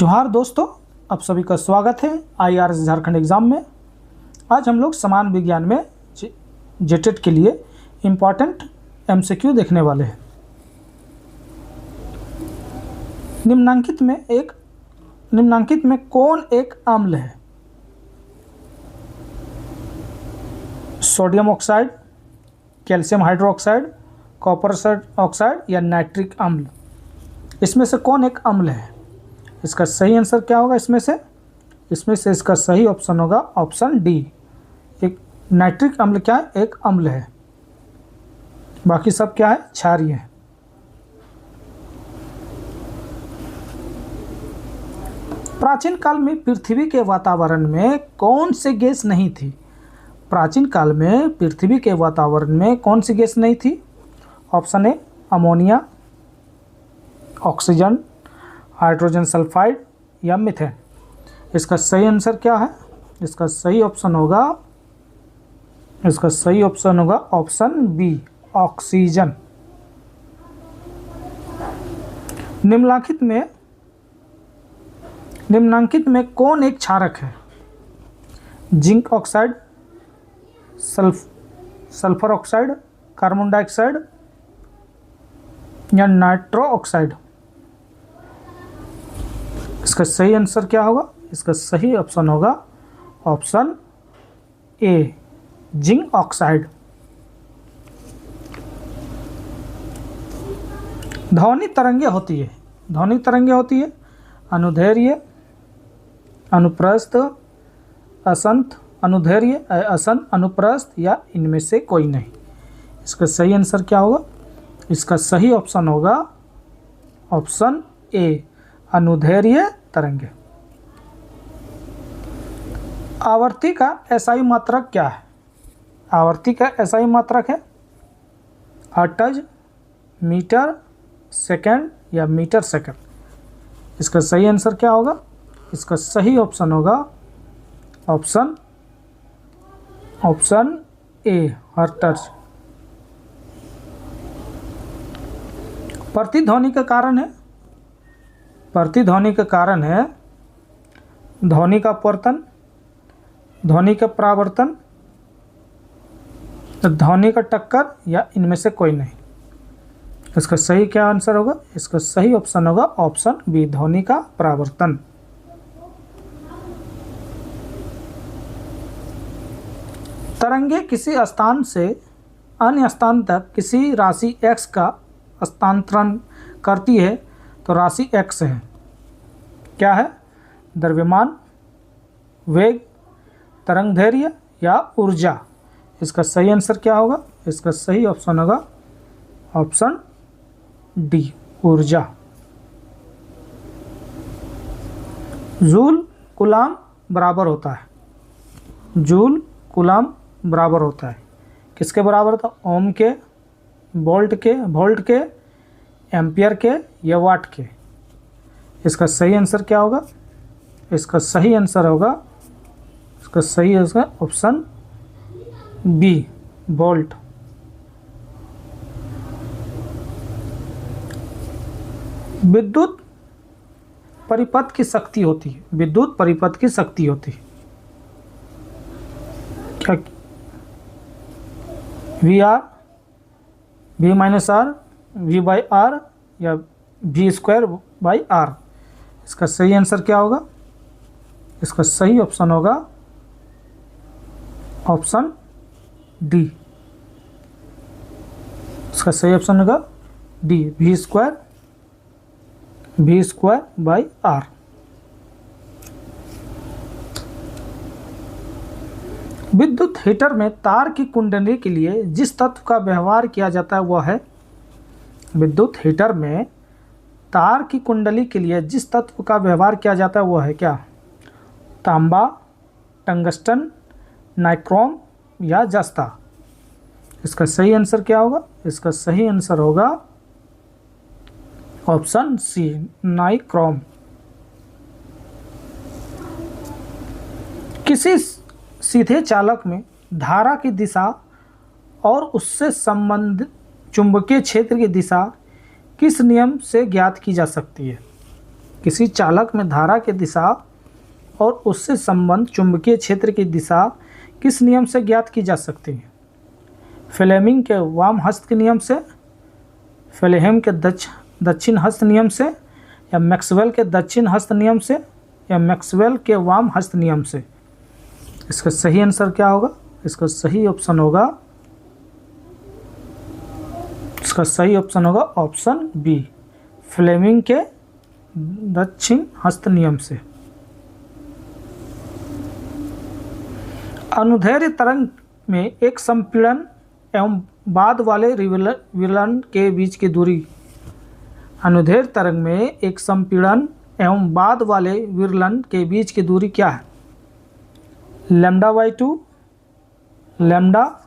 जोहार दोस्तों, आप सभी का स्वागत है IRS झारखंड एग्ज़ाम में। आज हम लोग समान विज्ञान में जेटेट के लिए इम्पॉर्टेंट MCQ देखने वाले हैं। निम्नांकित में कौन एक अम्ल है? Sodium oxide, calcium hydroxide, copper oxide या नाइट्रिक अम्ल? इसमें से कौन एक अम्ल है? इसका सही आंसर क्या होगा? इसमें से इसका सही ऑप्शन होगा ऑप्शन डी। एक नाइट्रिक अम्ल क्या है? एक अम्ल है। बाकी सब क्या है? क्षारीय है। प्राचीन काल में पृथ्वी के वातावरण में कौन सी गैस नहीं थी? प्राचीन काल में पृथ्वी के वातावरण में कौन सी गैस नहीं थी? Option A ammonia, oxygen, hydrogen sulphide या मीथेन। इसका सही आंसर क्या है? इसका सही ऑप्शन होगा ऑप्शन बी, ऑक्सीजन। निम्नांकित में कौन एक क्षारक है? Zinc oxide, sulphur oxide, carbon dioxide या नाइट्रो ऑक्साइड? इसका सही आंसर क्या होगा? इसका सही ऑप्शन होगा ऑप्शन ए, जिंक ऑक्साइड। ध्वनि तरंगे होती है अनुदैर्घ्य, अनुप्रस्थ, असंत, अनुदैर्घ्य, असंत, अनुप्रस्थ या इनमें से कोई नहीं। इसका सही आंसर क्या होगा? इसका सही ऑप्शन होगा ऑप्शन ए, अनुदैर्घ्य तरंगे। आवर्ती का SI मात्रक क्या है? आवर्ती का SI मात्रक है हर्ट्ज, मीटर सेकंड या मीटर सेकंड? इसका सही आंसर क्या होगा? इसका सही ऑप्शन होगा ऑप्शन ए, हर्ट्ज। प्रतिध्वनि का कारण है ध्वनि का अपवर्तन, ध्वनि का परावर्तन, ध्वनि का टक्कर या इनमें से कोई नहीं। इसका सही क्या आंसर होगा? इसका सही ऑप्शन होगा ऑप्शन बी, ध्वनि का परावर्तन। तरंगे किसी स्थान से अन्य स्थान तक किसी राशि x का स्थानांतरण करती है तो राशि x है। क्या है? द्रव्यमान, वेग, तरंगदैर्घ्य या ऊर्जा? इसका सही आंसर क्या होगा? इसका सही ऑप्शन होगा ऑप्शन डी, ऊर्जा। जूल कूलाम बराबर होता है। जूल कूलाम बराबर होता है किसके बराबर होता है? ओम के, वोल्ट के, एम्पियर के या वाट के? इसका सही आंसर क्या होगा? इसका सही आंसर होगा ऑप्शन बी, वोल्ट। विद्युत परिपथ की शक्ति होती है। क्या? V -R, V/R या V²/R? इसका सही आंसर क्या होगा? इसका सही ऑप्शन होगा ऑप्शन डी। इसका सही ऑप्शन होगा डी, V²/R। विद्युत हीटर में तार की कुंडली के लिए जिस तत्व का व्यवहार किया जाता है वह है? विद्युत हीटर में तार की कुंडली के लिए जिस तत्व का व्यवहार किया जाता है वह है क्या? तांबा, टंगस्टन, नाइक्रोम या जस्ता? इसका सही आंसर क्या होगा? इसका सही आंसर होगा ऑप्शन सी, नाइक्रोम। किसी सीधे चालक में धारा की दिशा और उससे संबंधित चुंबकीय क्षेत्र की दिशा किस नियम से ज्ञात की जा सकती है? किसी चालक में धारा की दिशा और उससे संबंध चुंबकीय क्षेत्र की दिशा किस नियम से ज्ञात की जा सकती है? फ्लेमिंग के वाम हस्त के नियम से, फ्लेहेम के दक्षिण हस्त नियम से, या मैक्सवेल के दक्षिण हस्त नियम से, या मैक्सवेल के वाम हस्त नियम से? इसका सही आंसर क्या होगा? इसका सही ऑप्शन होगा ऑप्शन बी, फ्लेमिंग के दक्षिण हस्त नियम से। अनुदैर्ध्य तरंग में एक संपीड़न एवं बाद वाले विरलन के बीच की दूरी, अनुदैर्ध्य तरंग में एक संपीड़न एवं बाद वाले विरलन के बीच की दूरी क्या है? λ/2, लैम्डा,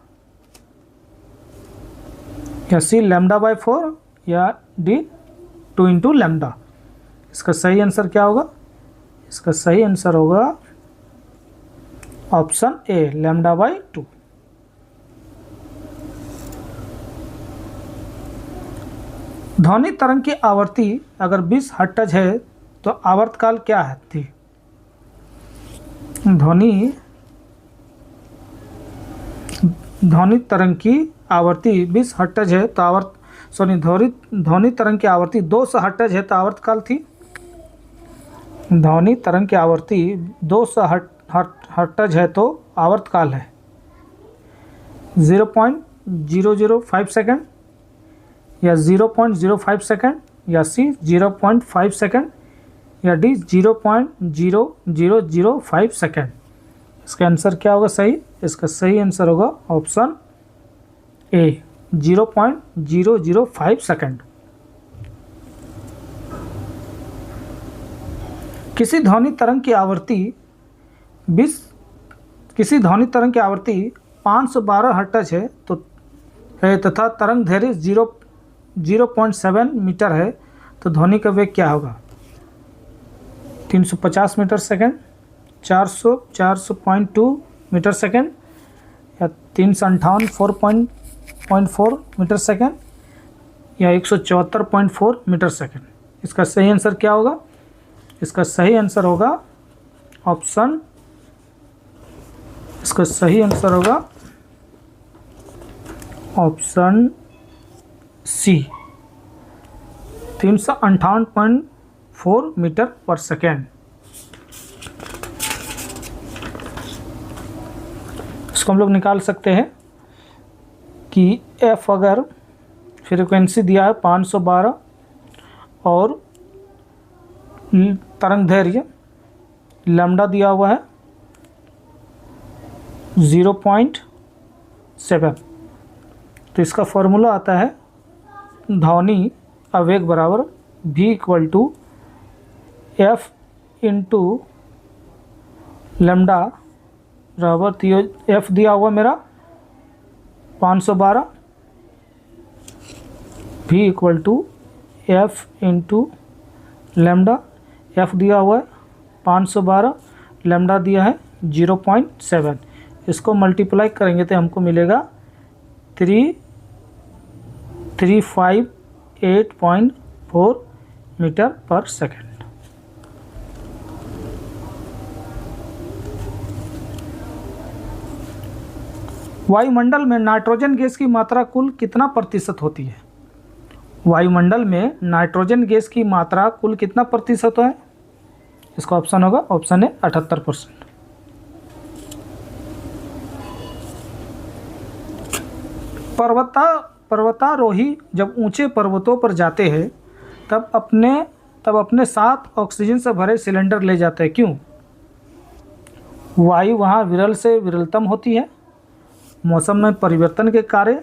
या सी λ/4, या डी 2 × लैम्डा? इसका सही आंसर क्या होगा? इसका सही आंसर होगा ऑप्शन ए, λ/2। ध्वनि तरंग की आवृत्ति अगर 20 हर्ट्ज है तो आवर्तकाल क्या है थी? ध्वनि तरंग की आवृत्ति 20 हर्ट्ज है तो ध्वनि तरंग की आवृत्ति 200 हर्ट्ज है तो आवर्तकाल थी। ध्वनि तरंग की आवृत्ति 200 हर्ट्ज है तो आवर्तकाल है 0.005 सेकंड, या 0.05 सेकंड, या सी 0.5 सेकंड, या डी 0.0005 सेकंड? इसका आंसर क्या होगा सही? इसका सही आंसर होगा ऑप्शन ए, 0.005 सेकंड। किसी ध्वनि तरंग की आवृत्ति 512 हर्ट्ज है तथा तरंग दैर्घ्य 0.7 मीटर है तो ध्वनि का वेग क्या होगा? 350 मीटर सेकंड, 400.2 मीटर सेकंड, या 358 4.4 मीटर सेकंड, या 174.4 मीटर सेकंड? इसका सही आंसर क्या होगा? इसका सही आंसर होगा ऑप्शन सी, 358.4 मीटर पर सेकेंड। इसको हम लोग निकाल सकते हैं कि एफ अगर फ्रीक्वेंसी दिया है 512 और तरंग दैर्घ्य लैम्डा दिया हुआ है 0.7, तो इसका फॉर्मूला आता है ध्वनि आवेग बराबर v = f × लैम्डा बराबर f दिया हुआ मेरा 512, v = f × लैम्डा, f दिया हुआ है 512, लैम्डा दिया है 0.7। इसको मल्टीप्लाई करेंगे तो हमको मिलेगा 358.4 मीटर पर सेकेंड। वायुमंडल में नाइट्रोजन गैस की मात्रा कुल कितना प्रतिशत होती है? वायुमंडल में नाइट्रोजन गैस की मात्रा कुल कितना प्रतिशत है? इसका ऑप्शन होगा ऑप्शन ए 78%। पर्वतारोही जब ऊंचे पर्वतों पर जाते हैं तब अपने साथ ऑक्सीजन से भरे सिलेंडर ले जाते हैं, क्यों? वायु वहाँ विरल से विरलतम होती है, मौसम में परिवर्तन के कारण,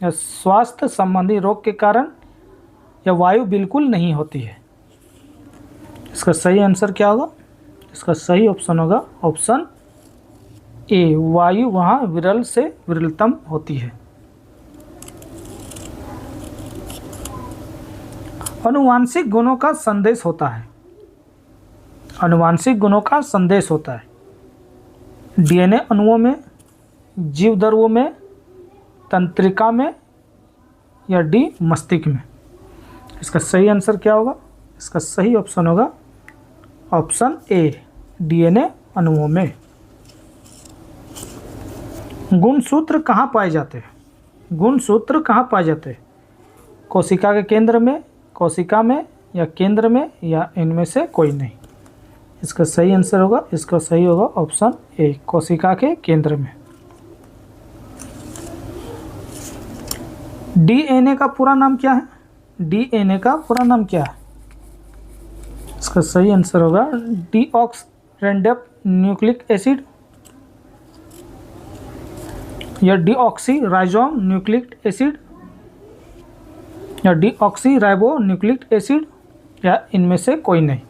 या स्वास्थ्य संबंधी रोग के कारण, या वायु बिल्कुल नहीं होती है? इसका सही आंसर क्या होगा? इसका सही ऑप्शन होगा ऑप्शन ए, वायु वहाँ विरल से विरलतम होती है। अनुवांशिक गुणों का संदेश होता है। अनुवांशिक गुणों का संदेश होता है डीएनए अणुओं में, जीव द्रव्यों में, तंत्रिका में, या डी मस्तिष्क में? इसका सही आंसर क्या होगा? इसका सही ऑप्शन होगा ऑप्शन ए, डीएनए अणुओं में। गुणसूत्र कहाँ पाए जाते हैं? गुणसूत्र कहाँ पाए जाते हैं? कोशिका के केंद्र में, कोशिका में, या केंद्र में, या इनमें से कोई नहीं। इसका सही आंसर होगा, इसका सही होगा ऑप्शन ए, कोशिका के केंद्र में। डीएनए का पूरा नाम क्या है? डीएनए का पूरा नाम क्या है? इसका सही आंसर होगा डीऑक्सराइबो न्यूक्लिक एसिड या डीऑक्सीराइबो न्यूक्लिक एसिड या डीऑक्सीराइबो न्यूक्लिक एसिड, या इनमें से कोई नहीं।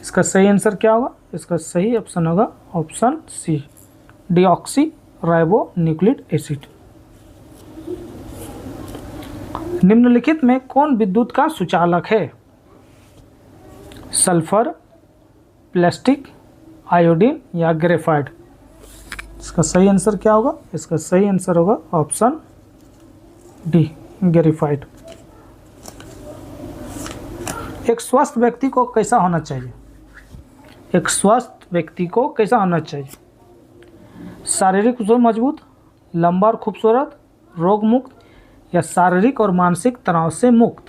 इसका सही आंसर क्या होगा? इसका सही ऑप्शन होगा option C, deoxyribonucleic acid. निम्नलिखित में कौन विद्युत का सुचालक है? सल्फर, प्लास्टिक, आयोडीन या ग्रेफाइट? इसका सही आंसर क्या होगा? इसका सही आंसर होगा ऑप्शन डी, ग्रेफाइट। एक स्वस्थ व्यक्ति को कैसा होना चाहिए? एक स्वस्थ व्यक्ति को कैसा होना चाहिए? शारीरिक रूप से मजबूत, लंबा और खूबसूरत, रोग मुक्त, या शारीरिक और मानसिक तनाव से मुक्त?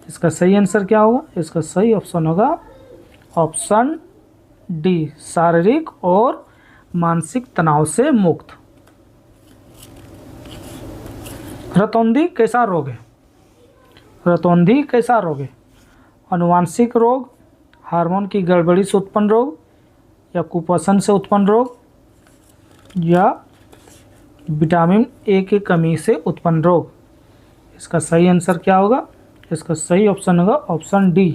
इसका सही आंसर क्या होगा? इसका सही ऑप्शन होगा ऑप्शन डी, शारीरिक और मानसिक तनाव से मुक्त। रतौंधी कैसा रोग है? रतौंधी कैसा रोग है? आनुवांशिक रोग, हार्मोन की गड़बड़ी से उत्पन्न रोग, या कुपोषण से उत्पन्न रोग, या विटामिन ए की कमी से उत्पन्न रोग? इसका सही आंसर क्या होगा? इसका सही ऑप्शन होगा ऑप्शन डी,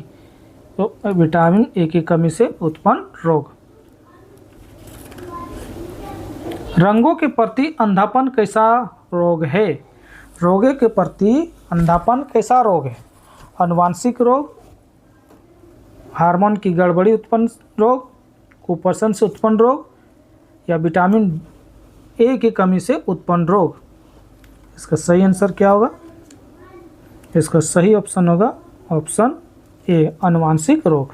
तो विटामिन ए की कमी से उत्पन्न रोग। रंगों के प्रति अंधापन कैसा रोग है? रोगे के प्रति अंधापन कैसा रोग है? आनुवांशिक रोग, हार्मोन की गड़बड़ी उत्पन्न रोग, कुपोषण से उत्पन्न रोग, या विटामिन ए की कमी से उत्पन्न रोग? इसका सही आंसर क्या होगा? इसका सही ऑप्शन होगा ऑप्शन ए, आनुवांशिक रोग।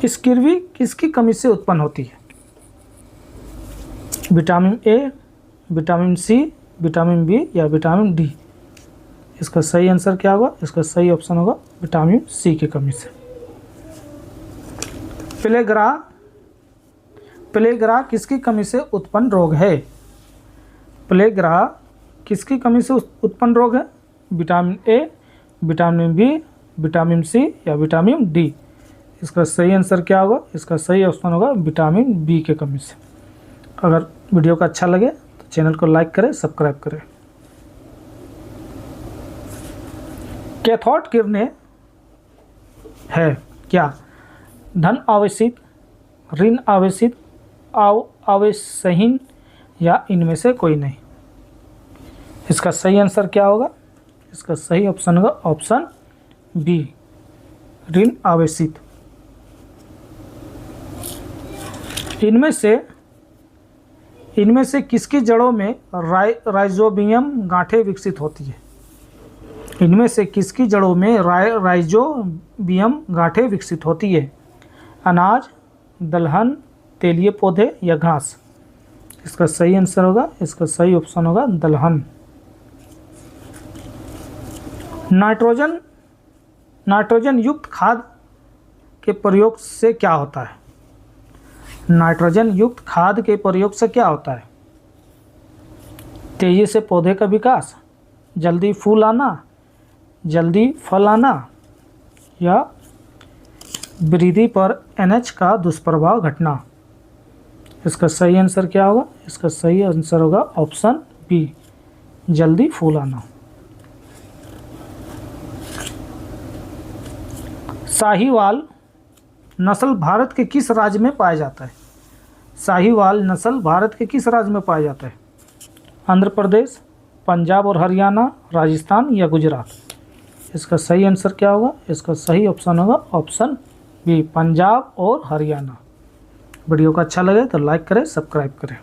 स्किर्वी किसकी कमी से उत्पन्न होती है? Vitamin A, vitamin C, vitamin B, या विटामिन डी? इसका सही आंसर क्या होगा? इसका सही ऑप्शन होगा विटामिन सी की कमी से। प्लेग्रा किसकी कमी से उत्पन्न रोग है? प्लेग्रा किसकी कमी से उत्पन्न रोग है? Vitamin A, vitamin B, vitamin C, या विटामिन डी? इसका सही आंसर क्या होगा? इसका सही ऑप्शन होगा विटामिन बी की कमी से। अगर वीडियो का अच्छा लगे तो चैनल को लाइक करें, सब्सक्राइब करें। कैथोड किरणें है क्या? धन आवेशित, ऋण आवेशित, आवेशहीन, या इनमें से कोई नहीं? इसका सही आंसर क्या होगा? इसका सही ऑप्शन होगा ऑप्शन बी, ऋण आवेशित। इनमें से किसकी जड़ों में राइजोबियम गांठें विकसित होती है? इनमें से किसकी जड़ों में राइजोबियम गांठें विकसित होती है? अनाज, दलहन, तेलीय पौधे, या घास? इसका सही आंसर होगा, इसका सही ऑप्शन होगा दलहन। नाइट्रोजन युक्त खाद के प्रयोग से क्या होता है? नाइट्रोजन युक्त खाद के प्रयोग से क्या होता है? तेजी से पौधे का विकास, जल्दी फूल आना, जल्दी फल आना, या वृद्धि पर एनएच का दुष्प्रभाव घटना? इसका सही आंसर क्या होगा? इसका सही आंसर होगा ऑप्शन बी, जल्दी फूल आना। साहीवाल नस्ल भारत के किस राज्य में पाया जाता है? साहीवाल नस्ल भारत के किस राज्य में पाया जाता है? आंध्र प्रदेश, पंजाब और हरियाणा, राजस्थान, या गुजरात? इसका सही आंसर क्या होगा? इसका सही ऑप्शन होगा ऑप्शन बी, पंजाब और हरियाणा। वीडियो को अच्छा लगे तो लाइक करें, सब्सक्राइब करें।